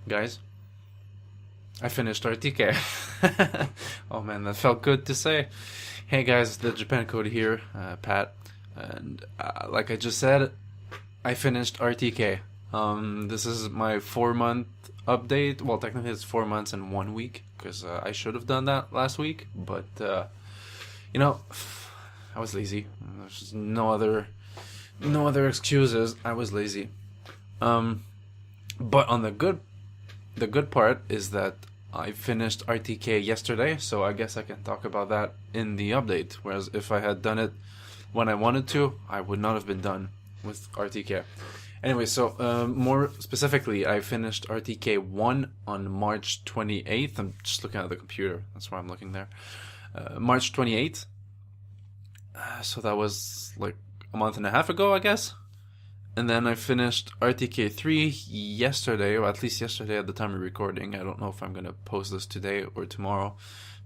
guys, I finished RTK. Oh man, that felt good to say. Hey guys, the Japan Code here, Pat, and like I just said, I finished RTK. This is my 4-month update. Well, technically it's 4 months and 1 week, because I should have done that last week, but you know, I was lazy. There's just no other excuses. I was lazy. But on the good part is that I finished RTK yesterday, so I guess I can talk about that in the update. Whereas if I had done it when I wanted to, I would not have been done with RTK. Anyway, so more specifically, I finished RTK 1 on March 28th. I'm just looking at the computer. That's why I'm looking there. March 28th. So that was like a month and a half ago, I guess. And then I finished RTK 3 yesterday, or at least yesterday at the time of recording. I don't know if I'm going to post this today or tomorrow,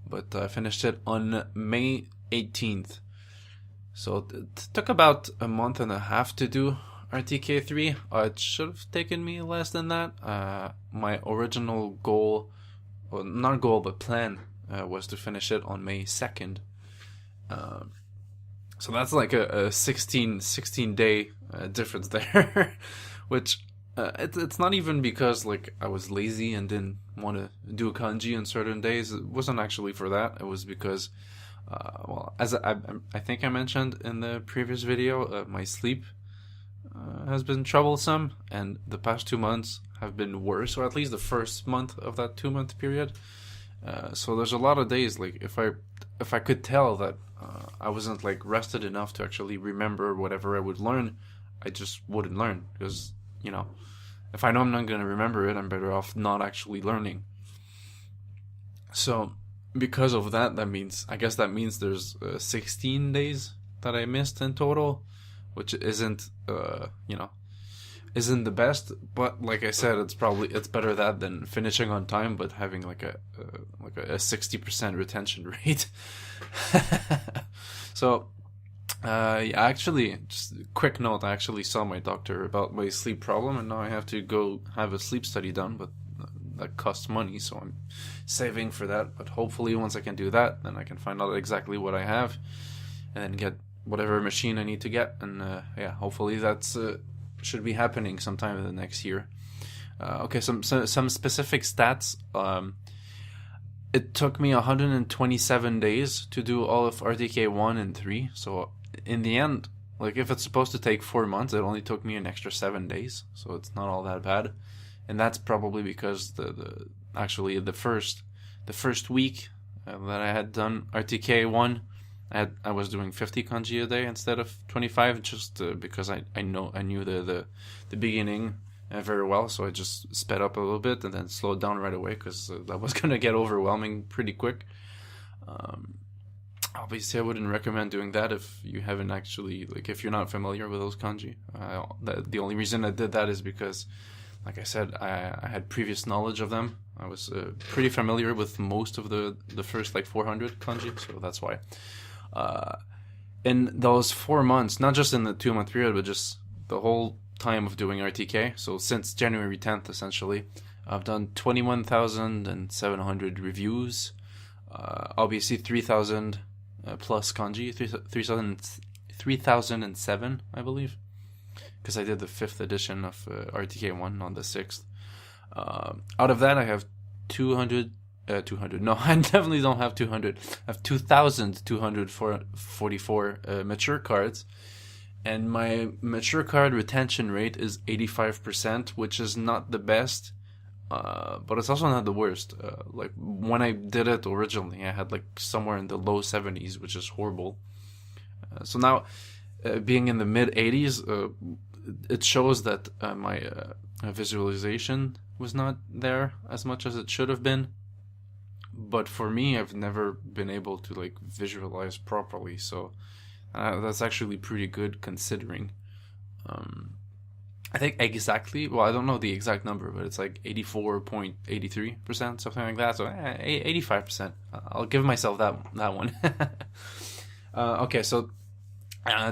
but I finished it on May 18th. So it took about a month and a half to do RTK 3. It should have taken me less than that. My original goal, well, not goal, but plan, was to finish it on May 2nd. So that's like a 16 day difference there, which it's not even because like I was lazy and didn't want to do kanji on certain days. It wasn't actually for that. It was because, well, as I think I mentioned in the previous video, my sleep has been troublesome, and the past 2 months have been worse, or at least the first month of that 2-month period. So there's a lot of days like if I could tell that I wasn't like rested enough to actually remember whatever I would learn, I just wouldn't learn, because you know, if I know I'm not going to remember it, I'm better off not actually learning. So because of that, I guess that means there's 16 days that I missed in total, which isn't isn't the best, but like I said, it's better that than finishing on time but having like a 60% retention rate. So yeah, actually, just a quick note, I actually saw my doctor about my sleep problem, and now I have to go have a sleep study done, but that costs money, so I'm saving for that. But hopefully once I can do that, then I can find out exactly what I have and then get whatever machine I need to get, and yeah, hopefully that's should be happening sometime in the next year. Okay, some specific stats. It took me 127 days to do all of RTK 1 and 3. So in the end, like if it's supposed to take 4 months, it only took me an extra 7 days. So it's not all that bad. And that's probably because the first week that I had done RTK 1, I was doing 50 kanji a day instead of 25, just because I knew the beginning very well, so I just sped up a little bit and then slowed down right away, because that was gonna get overwhelming pretty quick. Obviously, I wouldn't recommend doing that if you haven't actually, like, if you're not familiar with those kanji. The only reason I did that is because, like I said, I had previous knowledge of them. I was pretty familiar with most of the first like 400 kanji, so that's why. In those 4 months, not just in the 2-month period, but just the whole time of doing RTK, so since January 10th essentially, I've done 21,700 reviews, obviously 3,000 plus kanji, 3,007 I believe, because I did the 5th edition of RTK 1 on the 6th. Out of that I have 200, no, I definitely don't have 200. I have 2,244 mature cards, and my mature card retention rate is 85%, which is not the best, but it's also not the worst. Like when I did it originally, I had like somewhere in the low 70s, which is horrible. So now, being in the mid 80s, it shows that my visualization was not there as much as it should have been. But for me, I've never been able to like visualize properly, so that's actually pretty good considering. I think exactly, well, I don't know the exact number, but it's like 84.83%, something like that. So 85%. I'll give myself that one. Okay, so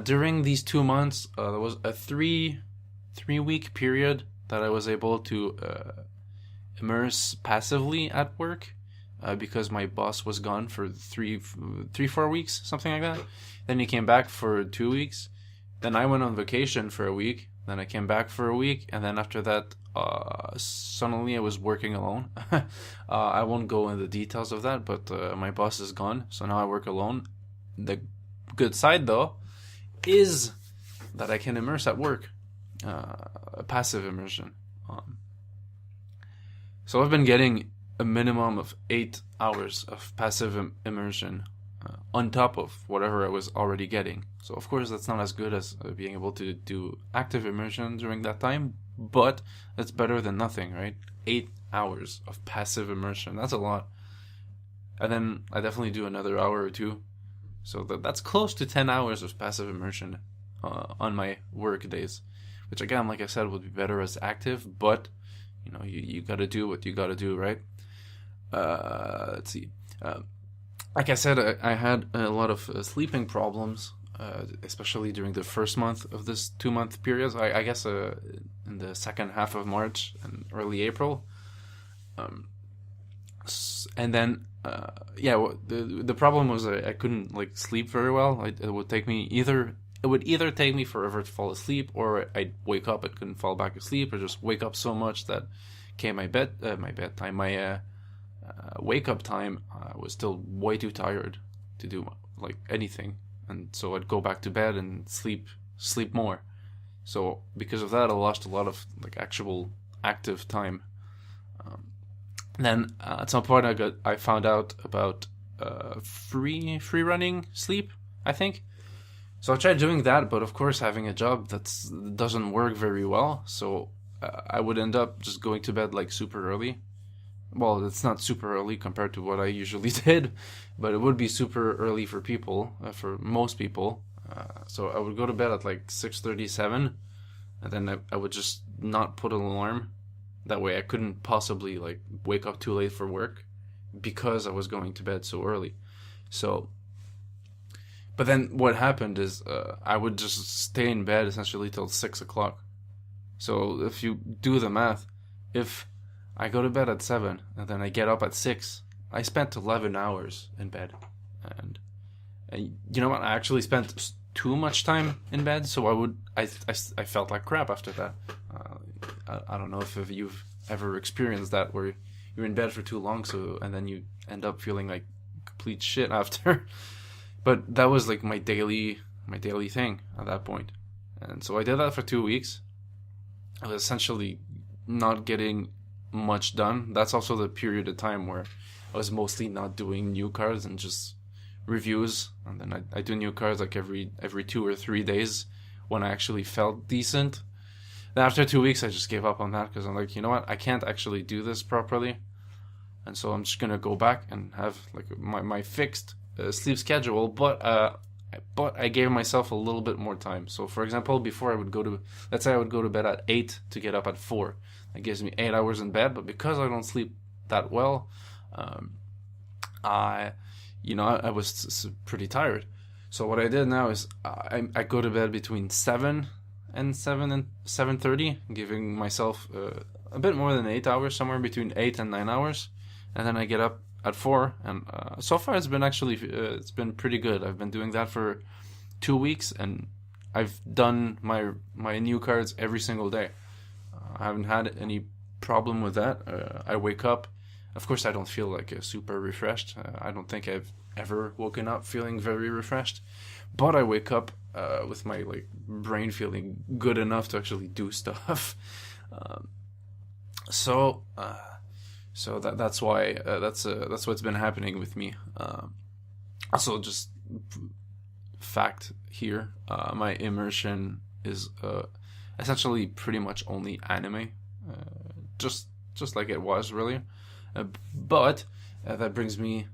during these 2 months, there was a three week period that I was able to immerse passively at work because my boss was gone for 4 weeks, something like that. Then he came back for 2 weeks. Then I went on vacation for a week. Then I came back for a week, and then after that, suddenly I was working alone. I won't go into the details of that, but my boss is gone, so now I work alone. The good side, though, is that I can immerse at work, a passive immersion. So I've been getting a minimum of 8 hours of passive immersion on top of whatever I was already getting. So of course that's not as good as being able to do active immersion during that time, but it's better than nothing, right? 8 hours of passive immersion, that's a lot. And then I definitely do another hour or two. So that's close to 10 hours of passive immersion on my work days, which again, like I said, would be better as active, but you know, you gotta do what you gotta do, right? Let's see. Like I said, I had a lot of sleeping problems, especially during the first month of this 2-month period. I guess in the second half of March and early April. And then, the problem was I couldn't like sleep very well. It would either take me forever to fall asleep, or I'd wake up and couldn't fall back asleep, or just wake up so much that my wake up time was still way too tired to do like anything, and so I'd go back to bed and sleep more. So because of that, I lost a lot of like actual active time. Then at some point I found out about free running sleep, I think. So I tried doing that, but of course having a job doesn't work very well. So I would end up just going to bed like super early. Well, it's not super early compared to what I usually did, but it would be super early for people, for most people. So I would go to bed at like 6:37, and then I would just not put an alarm. That way I couldn't possibly like wake up too late for work because I was going to bed so early. So, but then what happened is I would just stay in bed essentially till 6 o'clock. So if you do the math, if I go to bed at 7 and then I get up at 6, I spent 11 hours in bed. And you know what? I actually spent too much time in bed, so I felt like crap after that. I don't know if you've ever experienced that, where you're in bed for too long, and then you end up feeling like complete shit after. But that was like my daily thing at that point. And so I did that for 2 weeks. I was essentially not getting much done. That's also the period of time where I was mostly not doing new cards and just reviews, and then I do new cards like every 2 or 3 days when I actually felt decent. Then after 2 weeks I just gave up on that because I'm like, you know what, I can't actually do this properly, and so I'm just gonna go back and have like my fixed sleep schedule, but I gave myself a little bit more time. So for example, before let's say I would go to bed at 8 to get up at 4. That gives me 8 hours in bed, but because I don't sleep that well, I was pretty tired. So what I did now is I go to bed between 7 and 7:30, giving myself a bit more than 8 hours, somewhere between 8 and 9 hours, and then I get up at 4. And so far it's been pretty good. I've been doing that for 2 weeks, and I've done my new cards every single day. I haven't had any problem with that. I wake up. Of course, I don't feel like super refreshed. I don't think I've ever woken up feeling very refreshed, but I wake up with my like brain feeling good enough to actually do stuff. So that's why that's what's been happening with me. Also, just fact here, my immersion is essentially pretty much only anime, just like it was really. But that brings me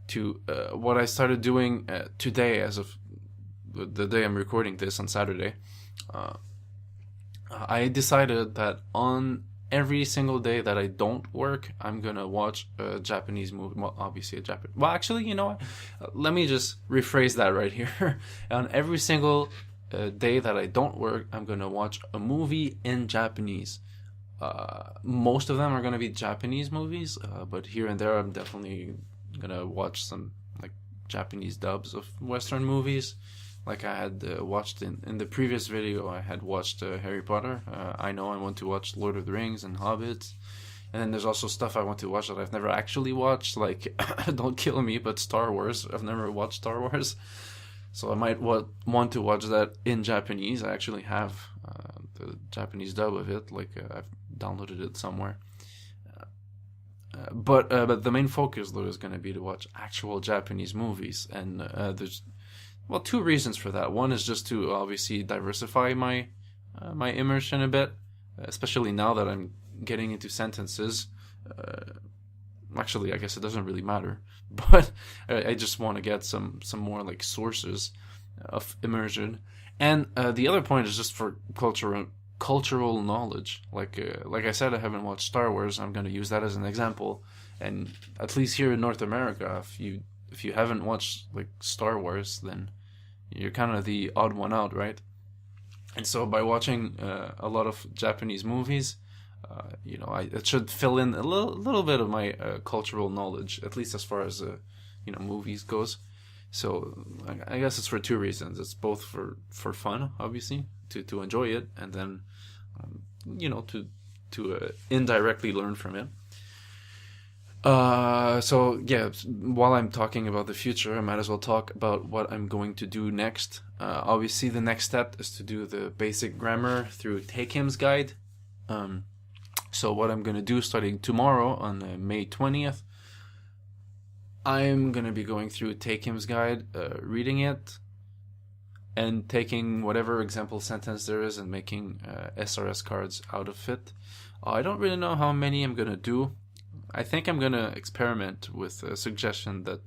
to what I started doing today, as of the day I'm recording this on Saturday. I decided that on every single day that I don't work, I'm gonna watch a Japanese movie. Well, obviously a Japanese. Well, actually, you know what? Let me just rephrase that right here. On every single day that I don't work, I'm gonna watch a movie in Japanese. Most of them are going to be Japanese movies, but here and there I'm definitely going to watch some like Japanese dubs of Western movies. Like I had watched in the previous video, I had watched Harry Potter. I know I want to watch Lord of the Rings and Hobbits. And then there's also stuff I want to watch that I've never actually watched, like, don't kill me, but Star Wars. I've never watched Star Wars. So I might want to watch that in Japanese. I actually have the Japanese dub of it, like I've downloaded it somewhere. But the main focus, though, is going to be to watch actual Japanese movies. And there's, well, two reasons for that. One is just to obviously diversify my immersion a bit, especially now that I'm getting into sentences. Actually, I guess it doesn't really matter, but I just want to get some more like sources of immersion. And the other point is just for cultural knowledge. Like I said, I haven't watched Star Wars. I'm going to use that as an example. And at least here in North America, if you haven't watched like Star Wars, then you're kind of the odd one out, right? And so by watching a lot of Japanese movies, it should fill in a little bit of my cultural knowledge, at least as far as movies goes. So I guess it's for two reasons. It's both for fun, obviously, to enjoy it, and then to indirectly learn from it. So yeah, while I'm talking about the future, I might as well talk about what I'm going to do next. Obviously, the next step is to do the basic grammar through Take Him's guide. So what I'm going to do starting tomorrow on May 20th, I'm going to be going through Take Him's guide, reading it, and taking whatever example sentence there is and making SRS cards out of it. I don't really know how many I'm going to do. I think I'm going to experiment with a suggestion that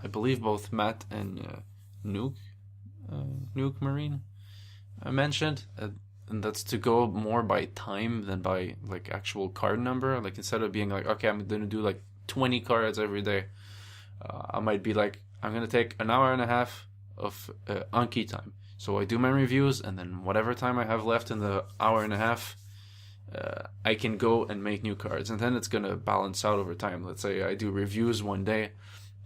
I believe both Matt and Nuke Marine mentioned. And that's to go more by time than by like actual card number. Like instead of being like, okay, I'm gonna do like 20 cards every day, I might be like, I'm gonna take an hour and a half of Anki time. So I do my reviews, and then whatever time I have left in the hour and a half, I can go and make new cards, and then it's gonna balance out over time. Let's say I do reviews one day, it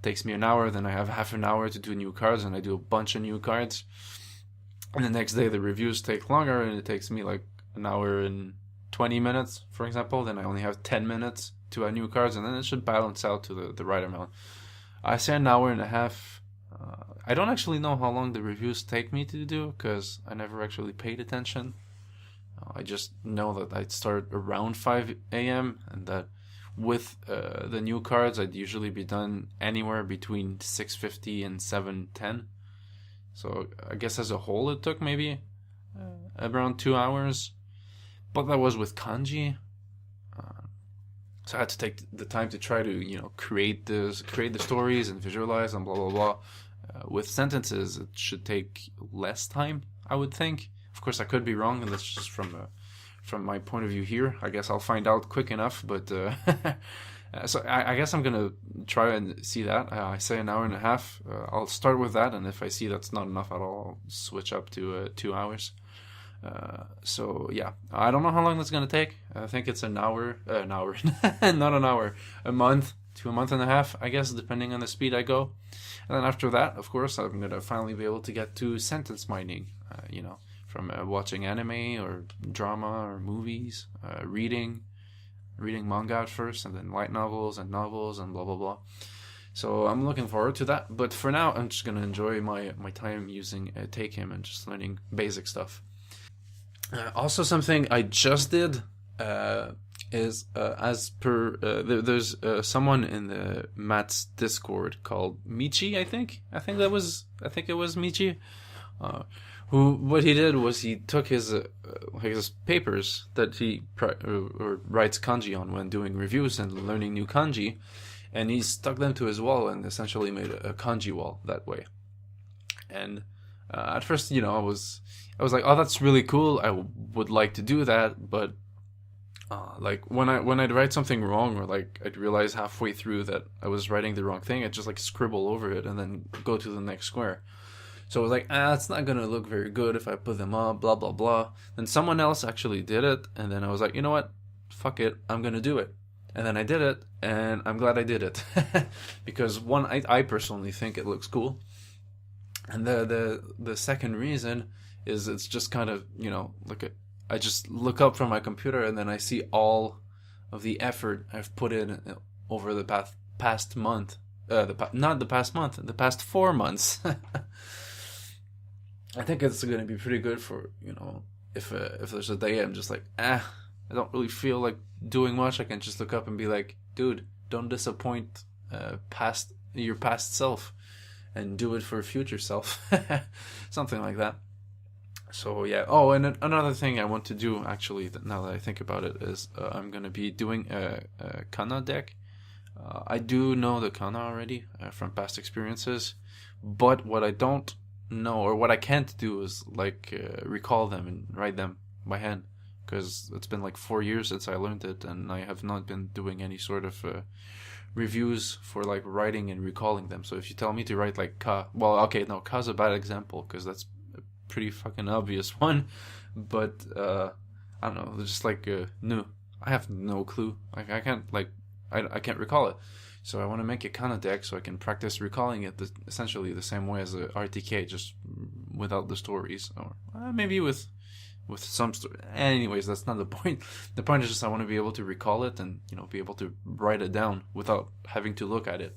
takes me an hour, then I have half an hour to do new cards, and I do a bunch of new cards. And the next day the reviews take longer, and it takes me like an hour and 20 minutes, for example. Then I only have 10 minutes to add new cards, and then it should balance out to the right amount. I say an hour and a half. I don't actually know how long the reviews take me to do, because I never actually paid attention. I just know that I'd start around 5 a.m. and that with the new cards I'd usually be done anywhere between 6:50 and 7:10. So I guess as a whole it took maybe around 2 hours, but that was with kanji. So I had to take the time to try to create the stories and visualize and blah blah blah. With sentences, it should take less time, I would think. Of course, I could be wrong, and that's just from my point of view here. I guess I'll find out quick enough, but. So I guess I'm gonna try and see that. I say an hour and a half. I'll start with that, and if I see that's not enough at all, I'll switch up to 2 hours. So yeah, I don't know how long that's gonna take. I think it's an hour, not an hour, a month to a month and a half, I guess, depending on the speed I go. And then after that, of course, I'm gonna finally be able to get to sentence mining. From watching anime or drama or movies, reading manga at first, and then light novels and blah blah blah. So I'm looking forward to that. But for now, I'm just gonna enjoy my time using Take Him and just learning basic stuff. Also, something I just did is as per there's someone in the Matt's Discord called Michi. I think it was Michi. Who what he did was he took his papers that he or writes kanji on when doing reviews and learning new kanji, and he stuck them to his wall and essentially made a kanji wall that way. And at first, I was like, oh, that's really cool. I would like to do that, but like when I'd write something wrong, or like I'd realize halfway through that I was writing the wrong thing, I'd just like scribble over it and then go to the next square. So I was like, it's not gonna look very good if I put them up, blah blah blah. Then someone else actually did it, and then I was like, you know what, fuck it, I'm gonna do it. And then I did it, and I'm glad I did it. Because one, I personally think it looks cool. And the second reason is it's just kind of, you know, I just look up from my computer and then I see all of the effort I've put in over the past month. Not the past month, the past 4 months. I think it's going to be pretty good for, you know, if there's a day I'm just like, I don't really feel like doing much. I can just look up and be like, dude, don't disappoint your past self, and do it for future self. Something like that. So yeah. Oh, and another thing I want to do, actually, now that I think about it, is I'm going to be doing a Kana deck. I do know the Kana already from past experiences, but what I don't know, or what I can't do, is like recall them and write them by hand, because it's been like 4 years since I learned it, and I have not been doing any sort of reviews for like writing and recalling them. So if you tell me to write like Ka, well, okay, no, Ka's a bad example because that's a pretty fucking obvious one, but I don't know, just like no, I have no clue. Like I can't recall it. So I want to make a Kana deck so I can practice recalling it essentially the same way as a RTK, just without the stories, or maybe with some story. Anyways, that's not the point. The point is just I want to be able to recall it and, you know, be able to write it down without having to look at it.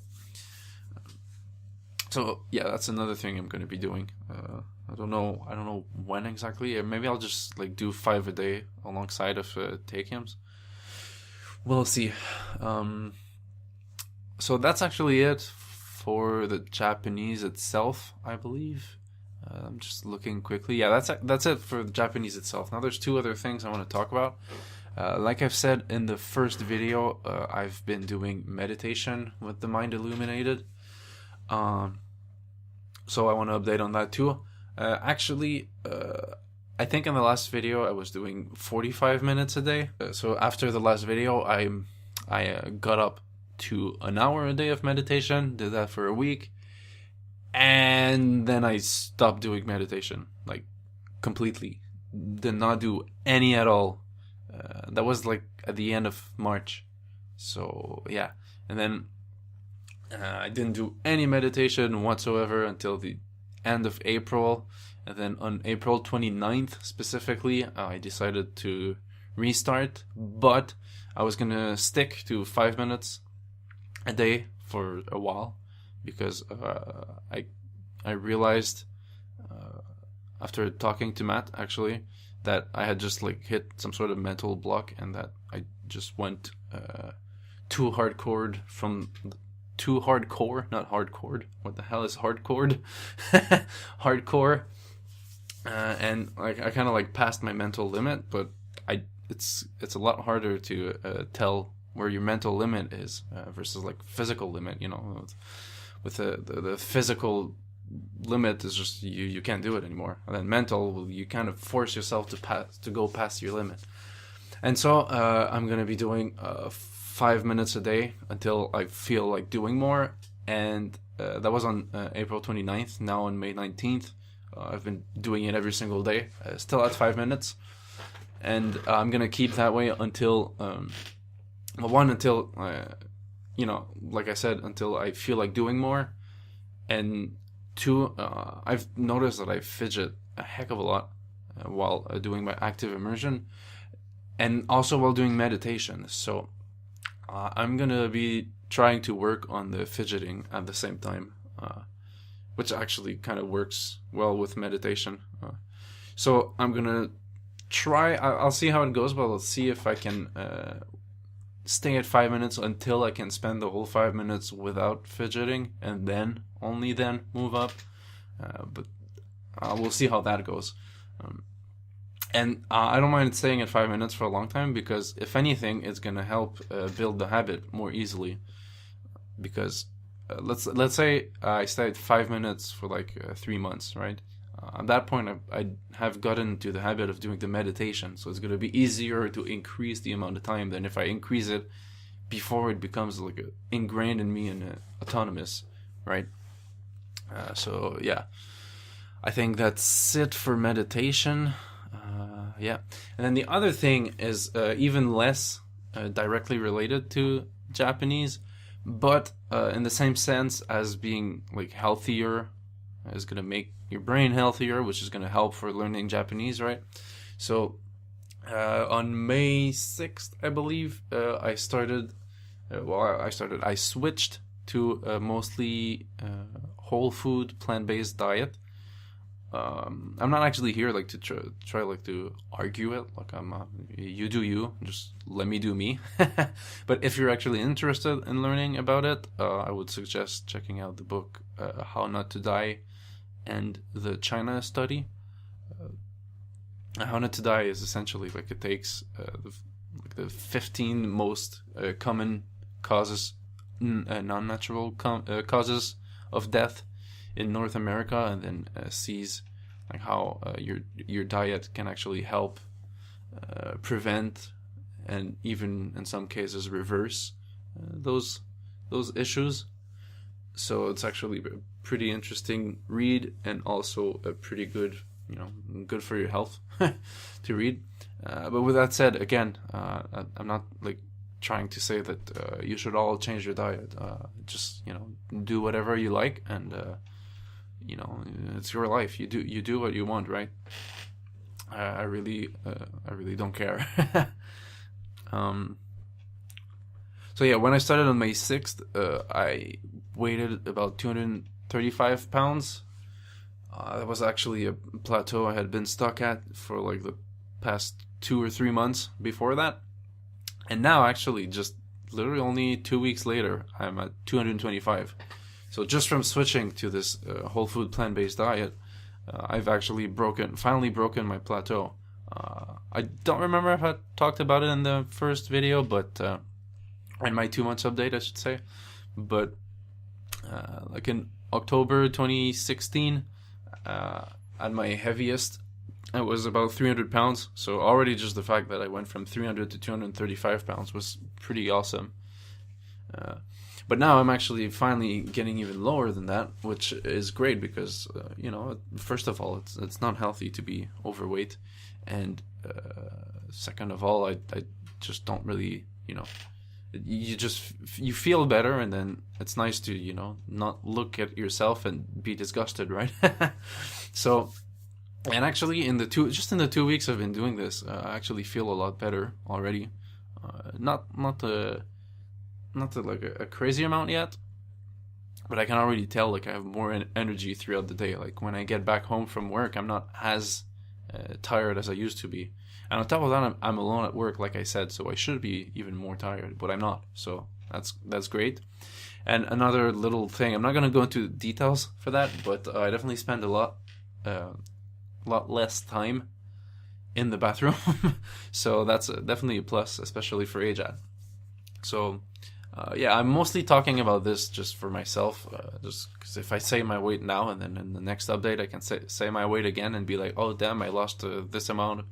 So yeah, that's another thing I'm going to be doing. I don't know when exactly. Maybe I'll just like do 5 a day alongside of take-hams. We'll see. So that's actually it for the Japanese itself, I believe. I'm just looking quickly. Yeah, that's it for the Japanese itself. Now there's 2 other things I want to talk about. Like I've said in the first video, I've been doing meditation with the mind illuminated. So I want to update on that too. Actually, I think in the last video I was doing 45 minutes a day. So after the last video, I got up to an hour a day of meditation, did that for a week, and then I stopped doing meditation, like completely. Did not do any at all. That was like at the end of March. So yeah, and then I didn't do any meditation whatsoever until the end of April. And then on April 29th specifically, I decided to restart, but I was gonna stick to 5 minutes a day for a while, because I realized after talking to Matt, actually, that I had just like hit some sort of mental block, and that I just went too hardcore, not hardcore. What the hell is hardcore? Hardcore. And like I kind of like passed my mental limit, but it's a lot harder to tell where your mental limit is versus like physical limit. You know, with the physical limit is just you can't do it anymore, and then mental, you kind of force yourself to go past your limit. And so I'm gonna be doing 5 minutes a day until I feel like doing more, and that was on April 29th. Now on May 19th, I've been doing it every single day, still at 5 minutes, and I'm gonna keep that way until until you know, like I said, until I feel like doing more, and 2, I've noticed that I fidget a heck of a lot while doing my active immersion, and also while doing meditation. So I'm gonna be trying to work on the fidgeting at the same time, which actually kind of works well with meditation. So I'm gonna try. I'll see how it goes, but I'll see if I can stay at 5 minutes until I can spend the whole 5 minutes without fidgeting, and then only then move up. But we'll see how that goes. And I don't mind staying at 5 minutes for a long time, because if anything, it's gonna help build the habit more easily. Because let's say I stay at 5 minutes for like 3 months, right? At that point, I have gotten into the habit of doing the meditation, so it's gonna be easier to increase the amount of time than if I increase it before it becomes like ingrained in me and autonomous, right? So yeah. I think that's it for meditation. Yeah. And then the other thing is even less directly related to Japanese, but in the same sense as being like healthier is going to make your brain healthier, which is going to help for learning Japanese, right? So on May 6th, I believe, I switched to a mostly whole food, plant-based diet. I'm not actually here like to try like to argue it. Like you do you, just let me do me. But if you're actually interested in learning about it, I would suggest checking out the book How Not to Die and the China Study. How Not to Die is essentially like it takes the 15 most common causes, non-natural causes of death in North America, and then sees like how your diet can actually help prevent and even in some cases reverse those issues. So it's actually a pretty interesting read, and also a pretty good, good for your health to read. But with that said, again, I'm not like trying to say that you should all change your diet. Just do whatever you like, and it's your life. You do what you want, right? I really don't care. So yeah, when I started on May 6th, I weighted about 235 pounds. That was actually a plateau I had been stuck at for like the past 2 or 3 months before that. And now, actually, just literally only 2 weeks later, I'm at 225. So just from switching to this whole food plant-based diet, I've actually finally broken my plateau. I don't remember if I talked about it in the first video, but in my 2 months update, I should say. But like in October 2016, at my heaviest, I was about 300 pounds. So already just the fact that I went from 300 to 235 pounds was pretty awesome. But now I'm actually finally getting even lower than that, which is great because, first of all, it's not healthy to be overweight. And second of all, I just don't really, you feel better, and then it's nice to, not look at yourself and be disgusted, right? So, and actually in the 2 weeks I've been doing this, I actually feel a lot better already. Not like a crazy amount yet, but I can already tell like I have more energy throughout the day. Like when I get back home from work, I'm not as tired as I used to be. And on top of that, I'm alone at work, like I said, so I should be even more tired, but I'm not. So that's great. And another little thing, I'm not gonna go into details for that, but I definitely spend a lot less time in the bathroom. So that's definitely a plus, especially for AJAT. So yeah, I'm mostly talking about this just for myself, just because if I say my weight now and then in the next update I can say my weight again and be like, oh damn, I lost this amount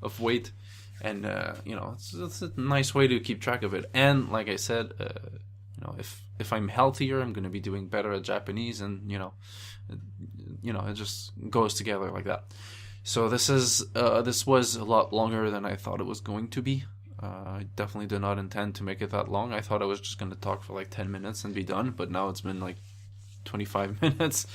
of weight, and it's a nice way to keep track of it. And like I said, if I'm healthier, I'm going to be doing better at Japanese, and it just goes together like that. So this was a lot longer than I thought it was going to be. I definitely did not intend to make it that long. I thought I was just going to talk for like 10 minutes and be done, but now it's been like 25 minutes.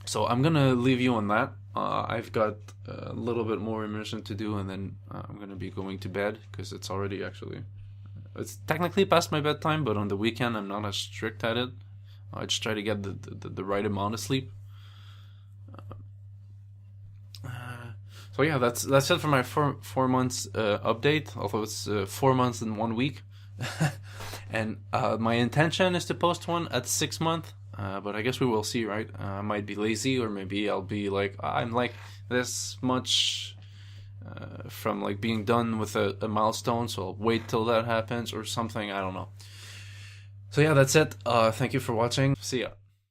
So I'm going to leave you on that. I've got a little bit more immersion to do, and then I'm going to be going to bed because it's already it's technically past my bedtime, but on the weekend I'm not as strict at it. I just try to get the right amount of sleep. So yeah, that's it for my 4 months update, although it's 4 months and 1 week. And my intention is to post one at 6 months, but I guess we will see, right? I might be lazy, or maybe I'll be like, I'm like this much from like being done with a milestone, so I'll wait till that happens or something, I don't know. So yeah, that's it. Thank you for watching. See ya.